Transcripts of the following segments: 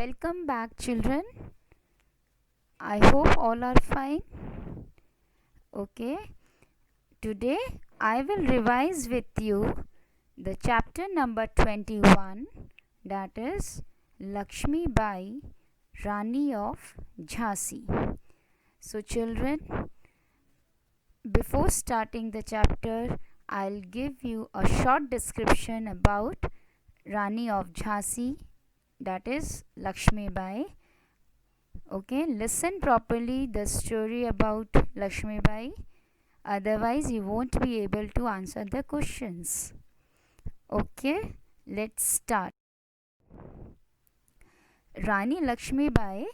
Welcome back, children. I hope all are fine. Okay, today I will revise with you the chapter number 21, that is Lakshmi Bai, Rani of Jhansi. So, children, before starting the chapter, I'll give you a short description about Rani of Jhansi, that is Lakshmi Bai. Okay, listen properly the story about Lakshmi Bai, otherwise you won't be able to answer the questions. Okay, let's start. Rani Lakshmi Bai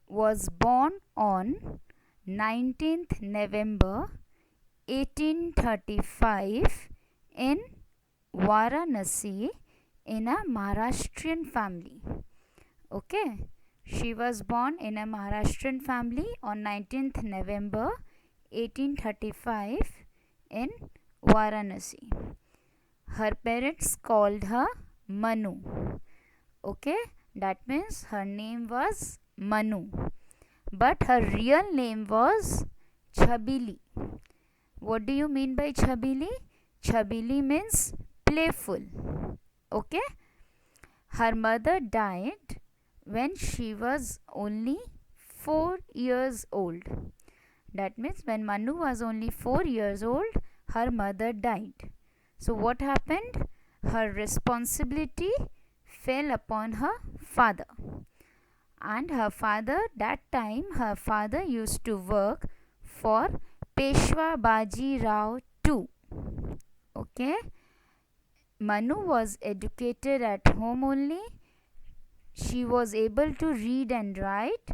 was born on 19th November 1835 in Varanasi in a Maharashtrian family. Okay, she was born in a Maharashtrian family on 19th November 1835 in Varanasi. Her parents called her Manu. Okay, that means her name was Manu, but her real name was Chabili. What do you mean by Chabili? Chabili means playful. Okay, her mother died when she was only 4 years old. That means when Manu was only 4 years old, her mother died. So what happened? Her responsibility fell upon her father. And her father, that time her father used to work for Peshwa Baji Rao II. Okay. Manu was educated at home only. She was able to read and write,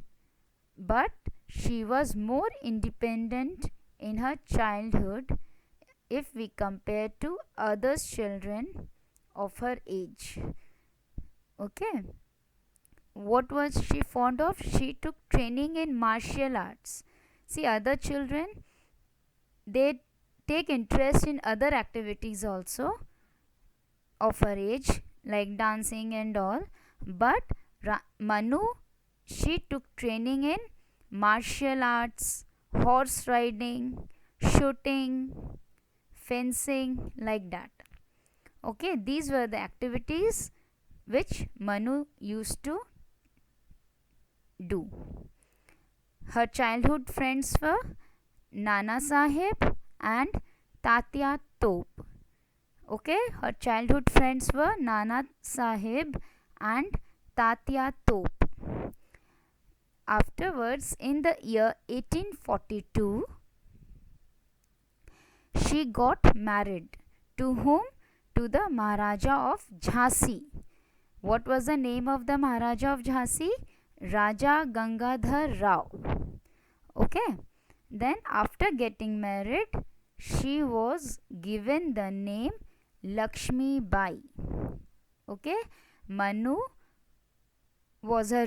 but she was more independent in her childhood if we compare to other children of her age. Okay. What was she fond of? She took training in martial arts. See, other children, they take interest in other activities also of her age, like dancing and all, but Manu, she took training in martial arts, horse riding, shooting, fencing, like that. Okay, these were the activities which Manu used to do. Her childhood friends were Nana Sahib and Tatya Top. Okay, her childhood friends were Nana Sahib and Tatya Top. Afterwards, in the year 1842, she got married. To whom? To the Maharaja of Jhansi. What was the name of the Maharaja of Jhansi? Raja Gangadhar Rao. Okay. Then after getting married, she was given the name Lakshmi Bai. Okay. Manu was her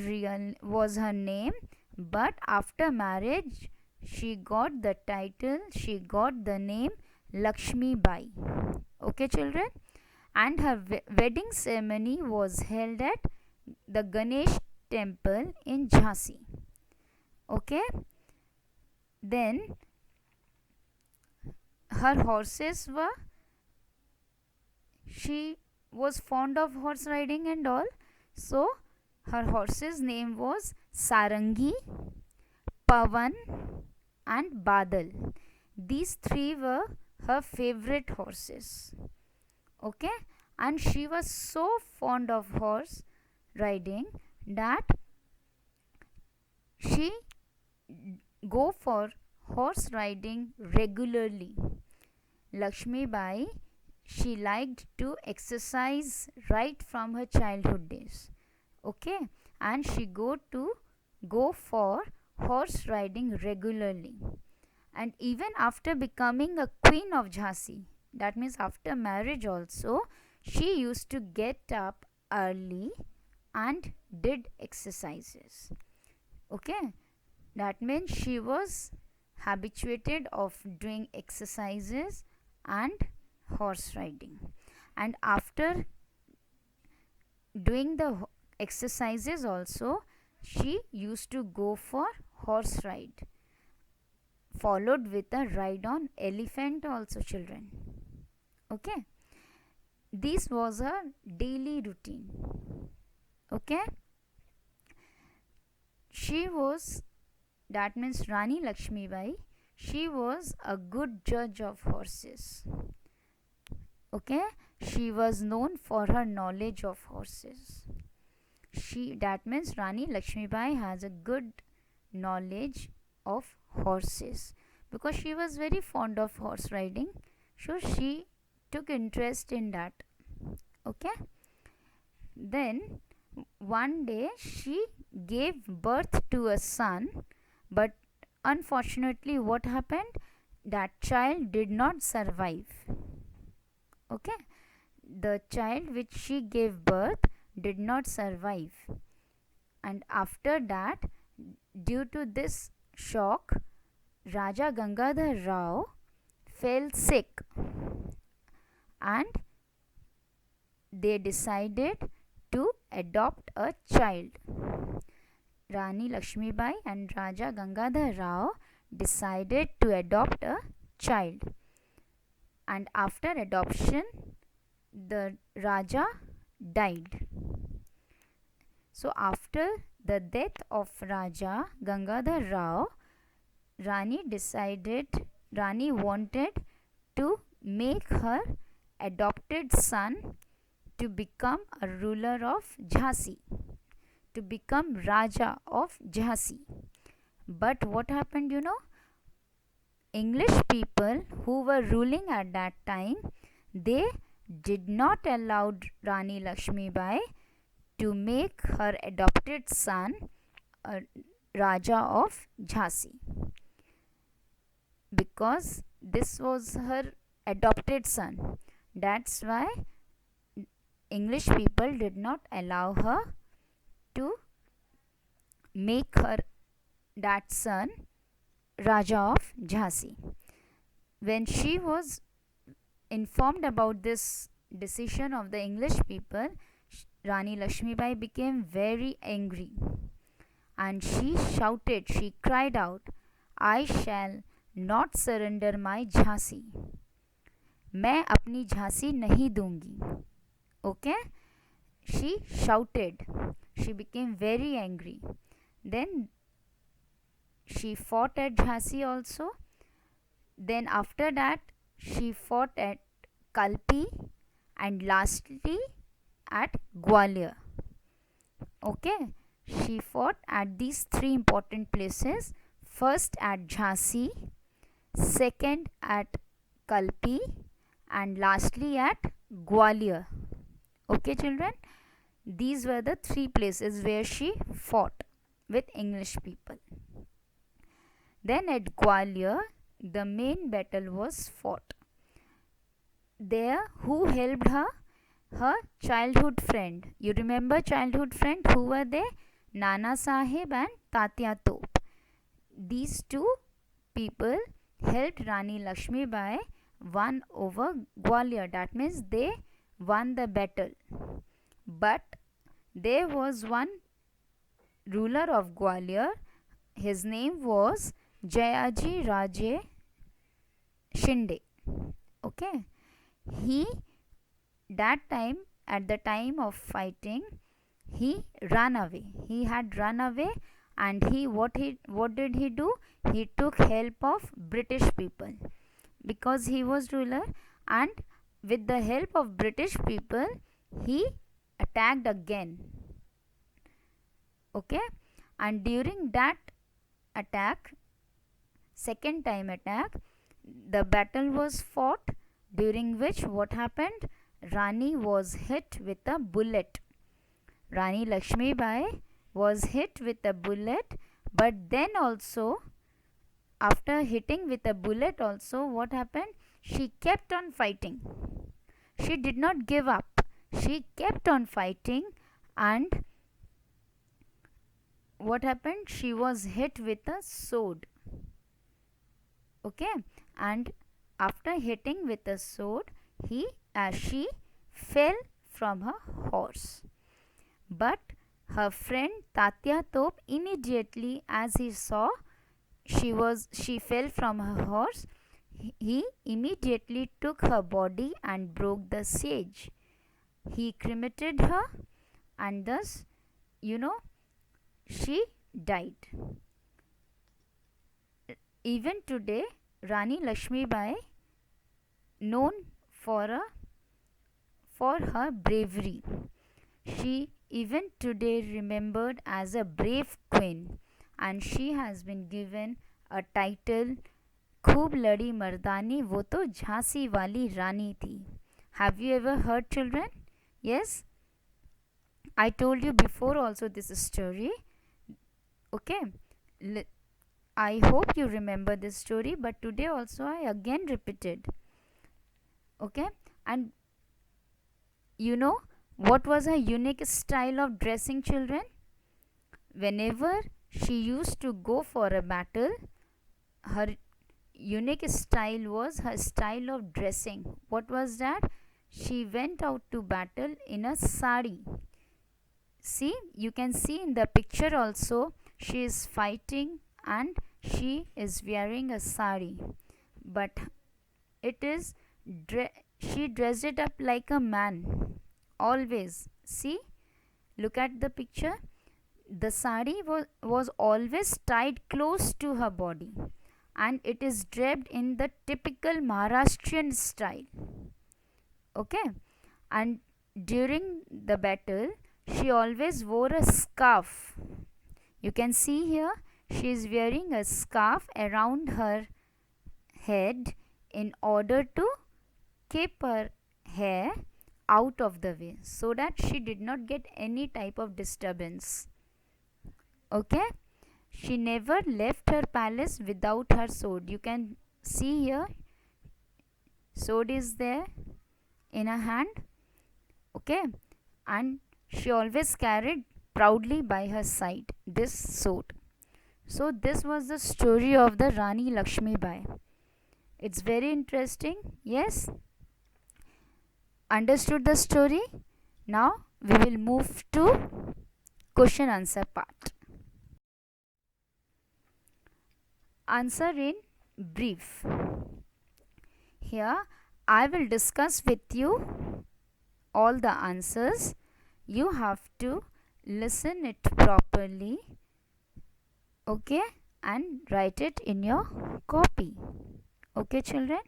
name, but after marriage she got the title, she got the name Lakshmi Bai. Okay, children. And her wedding ceremony was held at the Ganesh temple in Jhansi. Okay. Then her horses were, she was fond of horse riding and all, so her horse's name was Sarangi, Pavan and Badal. These three were her favorite horses. Okay, and she was so fond of horse riding that she go for horse riding regularly. Lakshmi Bai, she liked to exercise right from her childhood days. Okay, and she go for horse riding regularly. And even after becoming a queen of Jhansi, that means after marriage also, she used to get up early and did exercises. Okay, that means she was habituated of doing exercises and horse riding. And after doing the exercises also, she used to go for horse ride, followed with a ride on elephant also, children. Okay, this was her daily routine. Okay, she was, that means Rani Lakshmi Bai, she was a good judge of horses. Okay, she was known for her knowledge of horses. That means Rani Lakshmi Bai has a good knowledge of horses because she was very fond of horse riding, so she took interest in that. Okay, then one day she gave birth to a son, but unfortunately what happened, that child did not survive. Okay, the child which she gave birth did not survive, and after that, due to this shock, Raja Gangadhar Rao fell sick, and they decided to adopt a child. Rani Lakshmi Bai and Raja Gangadhar Rao decided to adopt a child, and after adoption, the Raja died. So after the death of Raja Gangadhar Rao, Rani wanted to make her adopted son to become a ruler of Jhansi, to become Raja of Jhansi. But what happened, English people who were ruling at that time, they did not allow Rani Lakshmi Bai to make her adopted son a Raja of Jhansi, because this was her adopted son. That's why English people did not allow her to make her that son Raja of Jhansi. When she was informed about this decision of the English people, Rani Lakshmi Bai became very angry, and she shouted, she cried out, I shall not surrender my Jhansi. मैं अपनी झांसी नहीं दूंगी. Okay? She shouted. She became very angry. Then she fought at Jhansi also. Then after that, she fought at Kalpi, and lastly at Gwalior. Okay, she fought at these three important places. First at Jhansi, second at Kalpi, and lastly at Gwalior. Okay, children, these were the three places where she fought with English people. Then at Gwalior, the main battle was fought. There, who helped her? Her childhood friend. You remember childhood friend? Who were they? Nana Sahib and Tatya Top. These two people helped Rani Lakshmi Bai won over Gwalior. That means they won the battle. But there was one ruler of Gwalior. His name was Jayaji Raje Shinde. Okay. He, that time, at the time of fighting, he ran away. He had run away, and what did he do? He took help of British people, because he was ruler, and with the help of British people, he attacked again. Okay, and during that attack, second time attack, the battle was fought, during which what happened? Rani was hit with a bullet. Rani Lakshmi Bai was hit with a bullet, but then also, after hitting with a bullet also, what happened? She kept on fighting. She did not give up. She kept on fighting, and what happened? She was hit with a sword. Okay, and after hitting with a sword, she fell from her horse. But Her friend Tatya Top immediately as he saw she fell from her horse, he immediately took her body and broke the sage. He cremated her, and thus, she died. Even today, Rani Lakshmi Bai, known for her bravery, she even today remembered as a brave queen, and she has been given a title खूब लड़ी मर्दानी वो तो झांसी वाली रानी थी. Have you ever heard, children? Yes, I told you before also this story. Okay, I hope you remember this story, but today also I again repeated. Okay, and what was her unique style of dressing, children? Whenever she used to go for a battle, her unique style was her style of dressing. What was that? She went out to battle in a sari. See, you can see in the picture also, she is fighting and she is wearing a sari. But it is she dressed it up like a man. Always. See, look at the picture. The sari was always tied close to her body, and it is draped in the typical Maharashtrian style. Okay, and during the battle, she always wore a scarf. You can see here, she is wearing a scarf around her head in order to keep her hair out of the way so that she did not get any type of disturbance. Okay, she never left her palace without her sword. You can see here, sword is there in her hand. Okay, and she always carried proudly by her side this sword. So this was the story of the Rani Lakshmi Bai. It's very interesting. Yes, understood the story? Now we will move to question answer part. Answer in brief. Here I will discuss with you all the answers. You have to listen it properly, okay, and write it in your copy. Okay, children?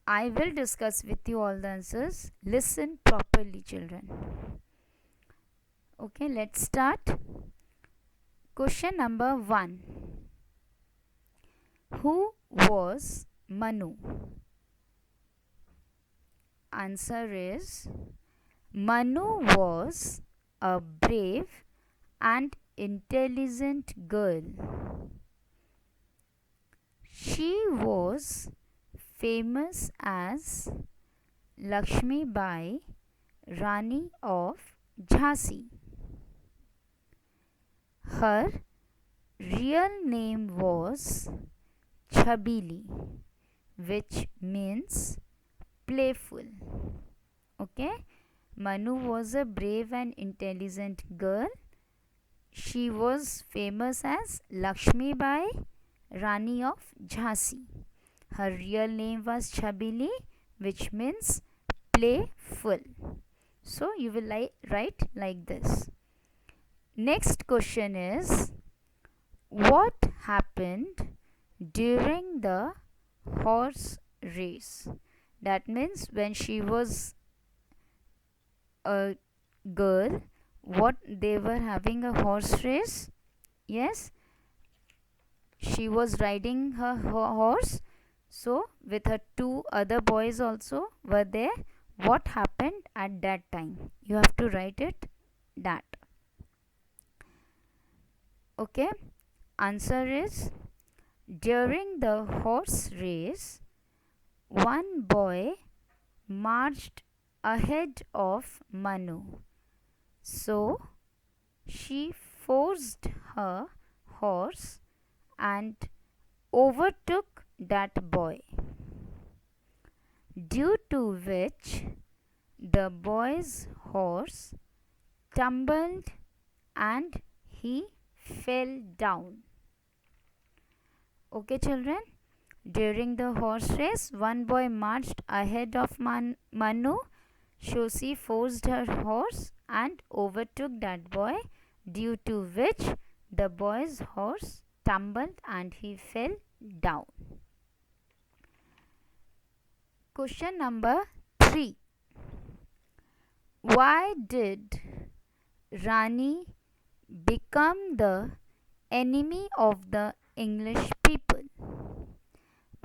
I will discuss with you all the answers. Listen properly, children. Okay, let's start. Question number 1. Who was Manu? Answer is Manu was a brave and intelligent girl. She was famous as Lakshmi Bai, Rani of Jhansi. Her real name was Chabili, which means playful. Okay, Manu was a brave and intelligent girl. She was famous as Lakshmi Bai, Rani of Jhansi. Her real name was Chabili, which means playful. So you will write like this. Next question is, what happened during the horse race? That means when she was a girl, what they were having a horse race? Yes, she was riding her horse. So with her 2 other boys also were there. What happened at that time? You have to write it that. Okay, answer is during the horse race, one boy marched ahead of Manu. So she forced her horse and overtook that boy, due to which the boy's horse tumbled and he fell down. Okay, children. During the horse race, one boy marched ahead of Manu. Shoshi forced her horse and overtook that boy, due to which the boy's horse tumbled and he fell down. Question number 3. Why did Rani become the enemy of the English people?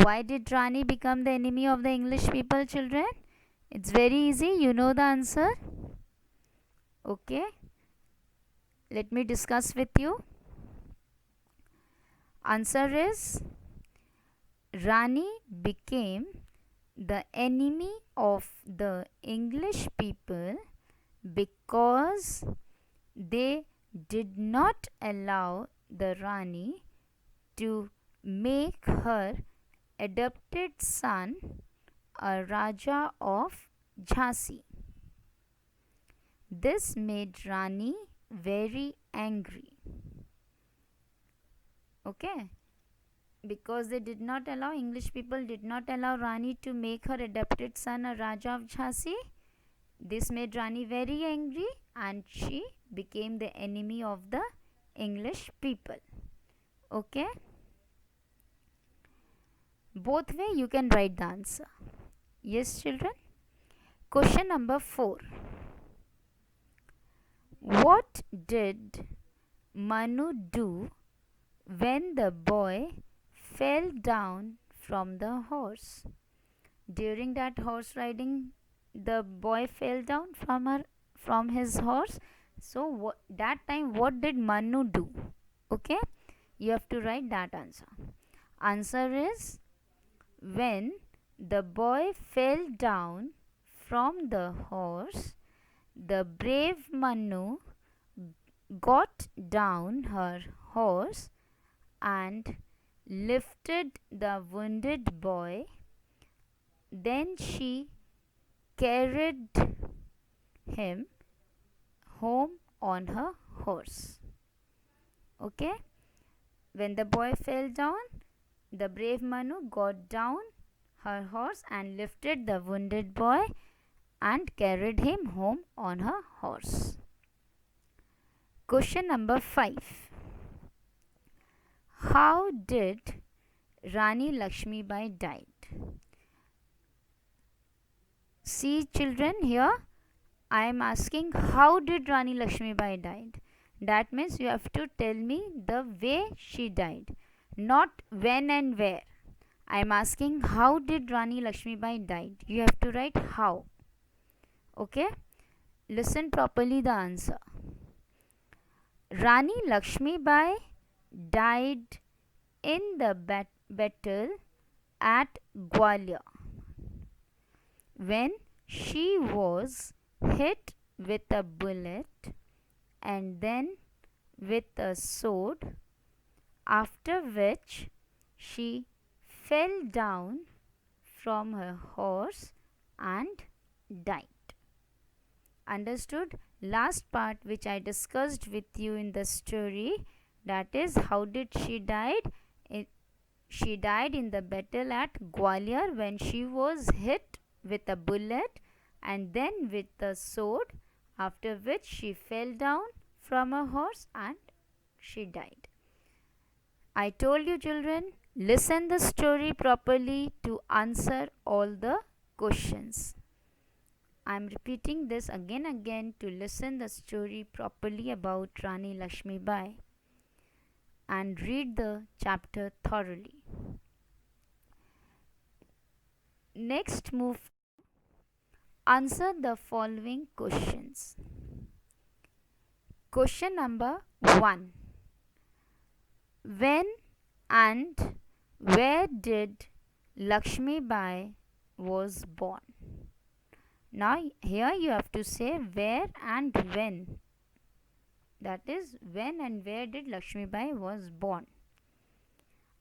Why did Rani become the enemy of the English people, children? It's very easy. You know the answer. Okay. Let me discuss with you. Answer is Rani became the enemy of the English people because they did not allow the Rani to make her adopted son a Raja of Jhansi. This made Rani very angry. Okay, because they did not allow, English people did not allow Rani to make her adopted son a Raja of Jhansi. This made Rani very angry and she became the enemy of the English people. Okay, both way you can write the answer. Yes, children. Question number 4. What did Manu do when the boy fell down from the horse? During that horse riding, the boy fell down from his horse. So that time what did Manu do? Okay, you have to write that answer. Answer is, when the boy fell down from the horse, the brave Manu got down her horse and lifted the wounded boy. Then she carried him home on her horse. Okay, when the boy fell down, the brave Manu got down her horse and lifted the wounded boy and carried him home on her horse. Question number 5. How did Rani Lakshmibai died? See, children, here I am asking, how did Rani Lakshmibai died? That means you have to tell me the way she died, not when and where. I am asking, how did Rani Lakshmibai died? You have to write how. Okay, listen properly the answer. Rani Lakshmibai died in the battle at Gwalior when she was hit with a bullet and then with a sword, after which she fell down from her horse and died. Understood? Last part which I discussed with you in the story, that is how did she died. She died in the battle at Gwalior when she was hit with a bullet and then with a sword, after which she fell down from a horse and she died. I told you, children, listen the story properly to answer all the questions. I am repeating this again to listen the story properly about Rani Lakshmibai and read the chapter thoroughly. Next, move. Answer the following questions. Question number 1. When and where did Lakshmibai was born? Now here you have to say where and when. That is, when and where did Lakshmibai was born?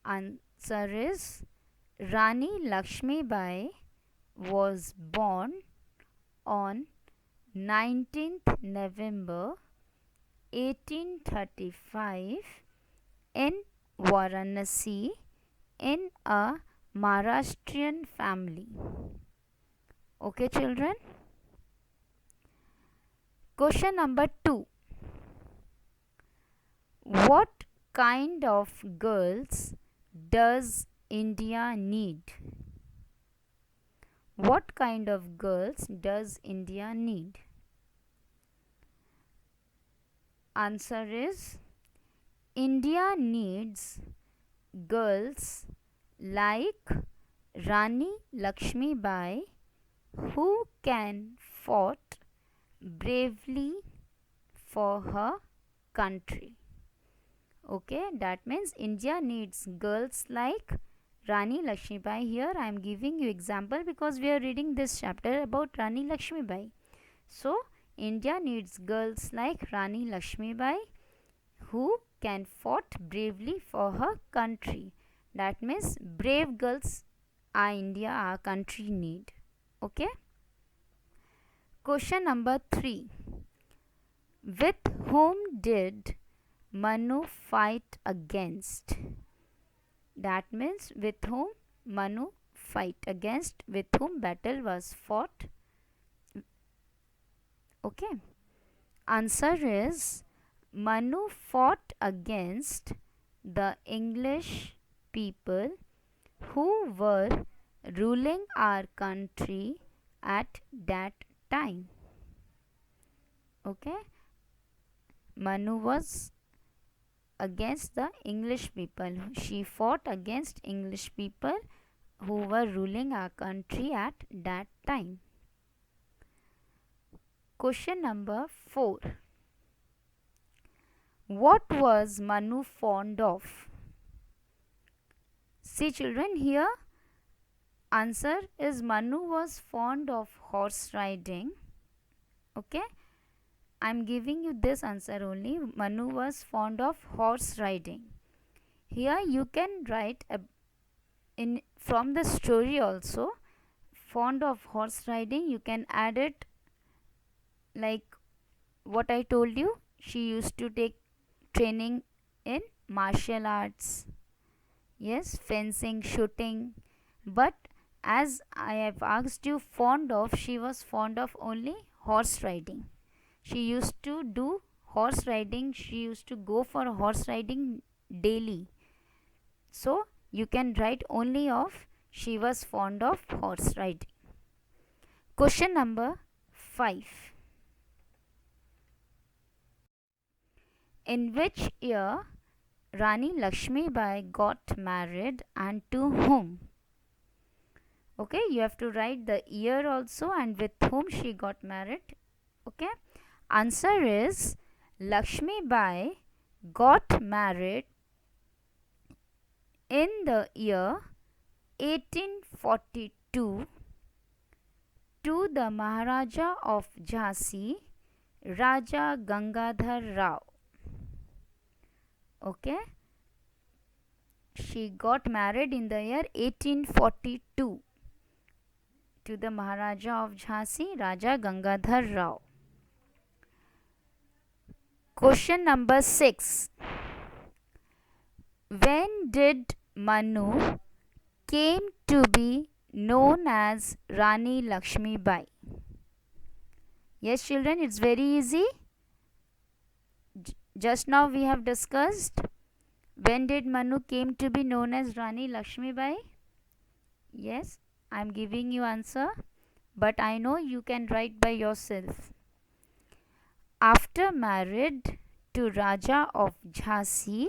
Answer is, Rani Lakshmibai was born on 19th November 1835 in Varanasi in a Maharashtrian family. Okay, children? Question number 2. What kind of girls does India need? What kind of girls does India need? Answer is India needs girls like Rani Lakshmi Bai who can fought bravely for her country. Okay, that means India needs girls like Rani Lakshmi Bai. Here I am giving you example because we are reading this chapter about Rani Lakshmi Bai. So India needs girls like Rani Lakshmi Bai who can fought bravely for her country. That means brave girls our India, our country need. Okay. Question number 3. With whom did Manu fight against? That means with whom Manu fight against, with whom battle was fought. Okay. Answer is Manu fought against the English people who were ruling our country at that time. Okay. Manu was against the English people. She fought against English people who were ruling our country at that time. Question number 4. What was Manu fond of? See children, here answer is Manu was fond of horse riding. Okay. I am giving you this answer only. Manu was fond of horse riding. Here you can write in from the story also. Fond of horse riding, you can add it like what I told you. She used to take training in martial arts. Yes, fencing, shooting. But as I have asked you fond of, she was fond of only horse riding. She used to do horse riding. She used to go for horse riding daily. So you can write only of she was fond of horse riding. Question number 5. In which year Rani Lakshmi Bai got married and to whom? Okay, you have to write the year also and with whom she got married. Okay. Answer is Lakshmi Bai got married in the year 1842 to the Maharaja of Jhansi, Raja Gangadhar Rao. Okay. She got married in the year 1842 to the Maharaja of Jhansi, Raja Gangadhar Rao. Question number 6. When did Manu came to be known as Rani Lakshmi Bai? Yes children, it's very easy. Just now we have discussed when did Manu came to be known as Rani Lakshmi Bai? Yes, I am giving you answer, but I know you can write by yourself. After married to Raja of Jhansi,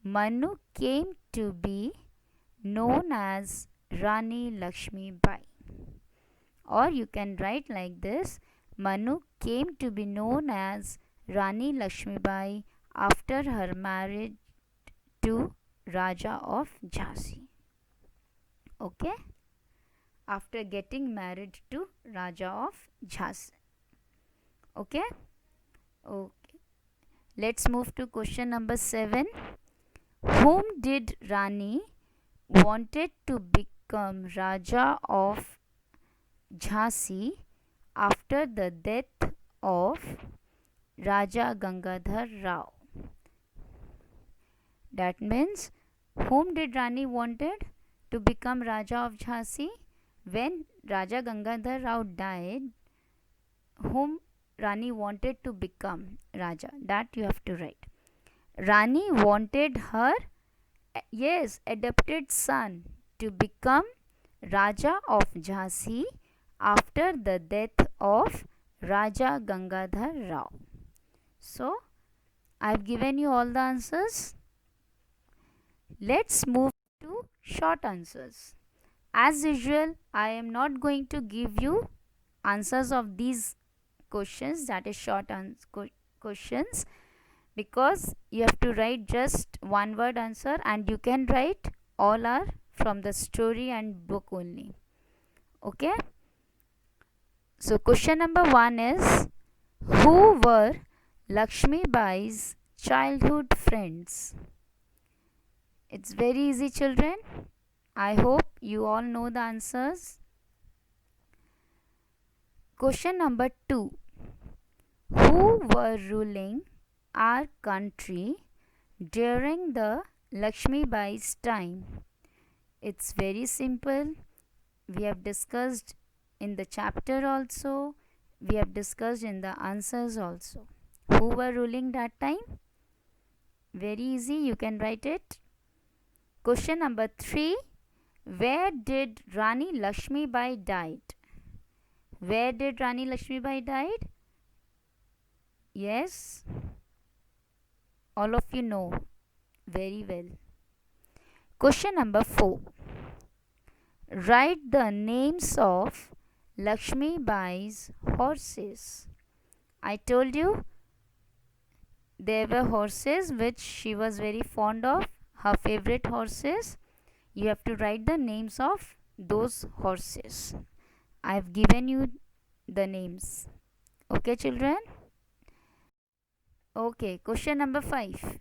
Manu came to be known as Rani Lakshmi Bai. Or you can write like this, Manu came to be known as Rani Lakshmi Bai after her marriage to Raja of Jhansi. Okay? After getting married to Raja of Jhansi. Okay? Okay. Let's move to question number 7. Whom did Rani wanted to become Raja of Jhansi after after the death of Raja Gangadhar Rao. That means, whom did Rani wanted to become Raja of Jhansi? When Raja Gangadhar Rao died, whom Rani wanted to become Raja? That you have to write. Rani wanted her, yes, adopted son to become Raja of Jhansi after the death of Raja Gangadhar Rao. So, I have given you all the answers. Let's move to short answers. As usual, I am not going to give you answers of these questions, that is short questions, because you have to write just one word answer, and you can write all are from the story and book only. Okay. So question number 1 is, who were Lakshmi Bai's childhood friends? It's very easy, children. I hope you all know the answers. Question number 2. Who were ruling our country during the Lakshmi Bai's time? It's very simple. We have discussed in the chapter also. We have discussed in the answers also. Who were ruling that time? Very easy. You can write it. Question number 3. Where did Rani Lakshmi Bai died? Where did Rani Lakshmi Bai died? Yes, all of you know very well. Question number 4. Write the names of Lakshmi Bai's horses. I told you there were horses which she was very fond of, her favorite horses. You have to write the names of those horses. I have given you the names. Okay, children? Okay, question number 5.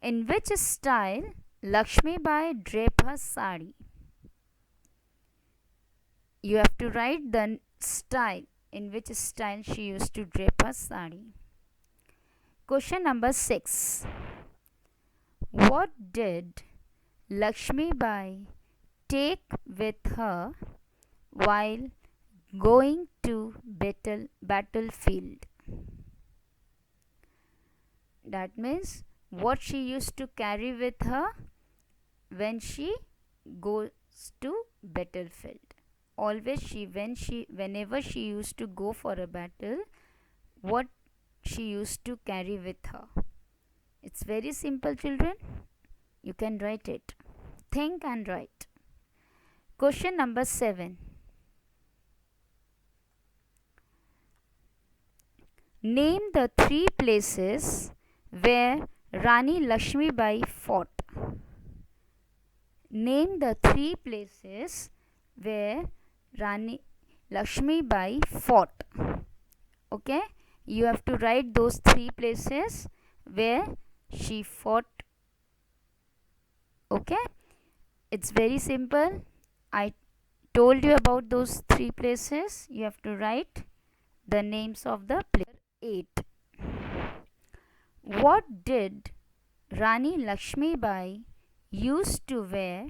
In which style Lakshmi Bai drape her sari? You have to write the style, in which style she used to drape her sari. Question number 6. What did Lakshmi Bai take with her while going to battlefield? That means, what she used to carry with her when she goes to battlefield. Always whenever she used to go for a battle, what she used to carry with her. It's very simple, children. You can write it. Think and write. Question number 7. Name the 3 places where Rani Lakshmi Bai fought. Name the 3 places where Rani Lakshmi Bai fought. Okay, you have to write those 3 places where she fought. Okay, it's very simple. I told you about those 3 places. You have to write the names of the places. 8. What did Rani Lakshmi Bai used to wear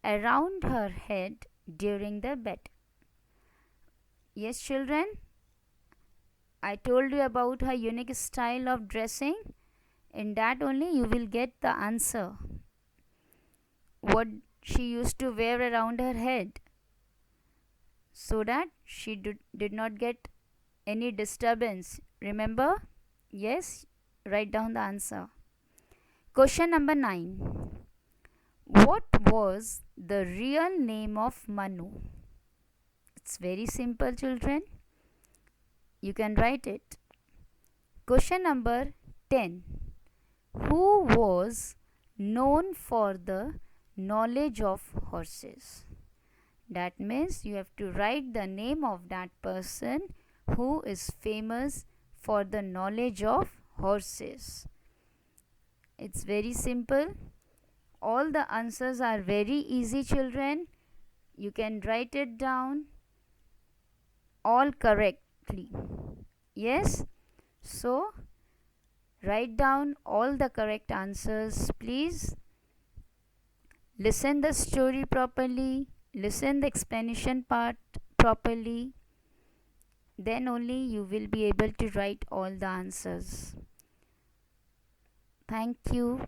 around her head during the battle? Yes, children, I told you about her unique style of dressing. In that only you will get the answer. What she used to wear around her head, so that she did not get any disturbance. Remember? Yes, write down the answer. Question number 9. What was the real name of Manu? It's very simple, children. You can write it. Question number 10. Who was known for the knowledge of horses? That means you have to write the name of that person who is famous for the knowledge of horses. It's very simple. All the answers are very easy, children. You can write it down. All correct. correctly. Yes? So, write down all the correct answers, please. Listen the story properly, listen the explanation part properly, then only you will be able to write all the answers. Thank you.